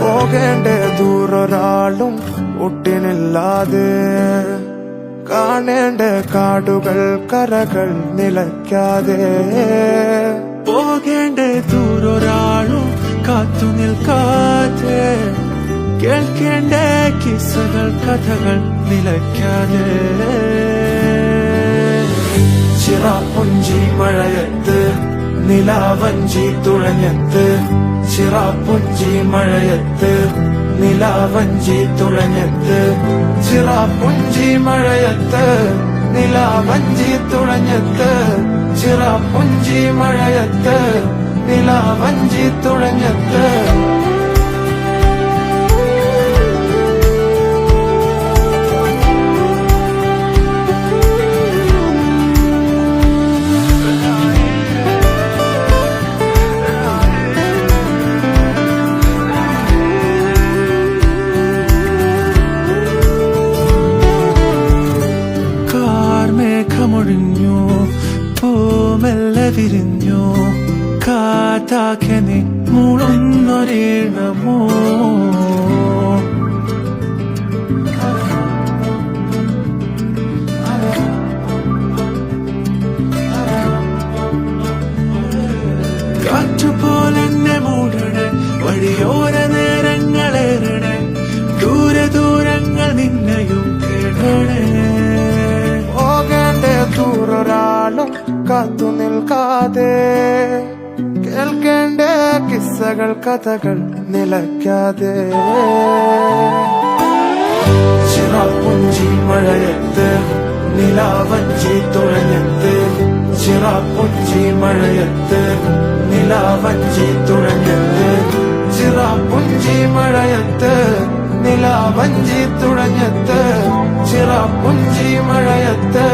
പോകേണ്ട ദൂരൊരാളും ഒട്ടിനില്ലാതെ, കാണേണ്ട കാടുകൾ കരകൾ നിലയ്ക്കാതെ. പോകേണ്ട ദൂരൊരാളും കാത്തു നിൽക്കാതെ, കേൾക്കേണ്ട കിസ്സകൾ കഥകൾ നിലയ്ക്കാതെ. ചിറാപ്പുഞ്ചി മഴയത്ത് നിലാവഞ്ചി തുഴഞ്ഞത്ത്, ചിറാപ്പുഞ്ചി മഴയത്ത് നിലാവഞ്ചി തുഴഞ്ഞത്ത്, ചിറാപ്പുഞ്ചി മഴയത്ത് നിലാവഞ്ചി തുഴഞ്ഞത്ത്, ചിറാപ്പുഞ്ചി മഴയത്ത് നിലാവഞ്ചി തുഴഞ്ഞത്ത്. മേഘമൊഴിഞ്ഞു, പൂമെല്ലെ വിരിഞ്ഞു, കാറ്റാകെ നീ മൂളുന്നൊരീണമോ. കാറ്റുപോലെന്നെ മൂടണേ, വഴിയോര നേരങ്ങളേറണേ, ദൂരെ ദൂരങ്ങൾ നിന്നെയും കേടണേ. ദൂരൊരാളും കാത്തു നിൽക്കാതെ, കേൾക്കേണ്ട കിസ്സകൾ കഥകൾ നിലയ്ക്കാതെ. ചിറാപ്പുഞ്ചി മഴയത്ത് നിലാവഞ്ചി തുഴഞ്ഞത്ത്, ചിറാപ്പുഞ്ചി മഴയത്ത് നിലാവഞ്ചി തുഴഞ്ഞത്ത്, ചിറാപ്പുഞ്ചി മഴയത്ത് നിലാവഞ്ചി തുഴഞ്ഞത്ത്, ചിറാപ്പുഞ്ചി മഴയത്ത്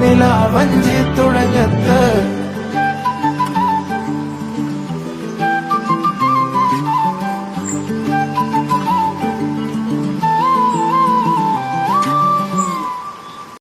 നിലാവഞ്ചി തുഴഞ്ഞത്ത്.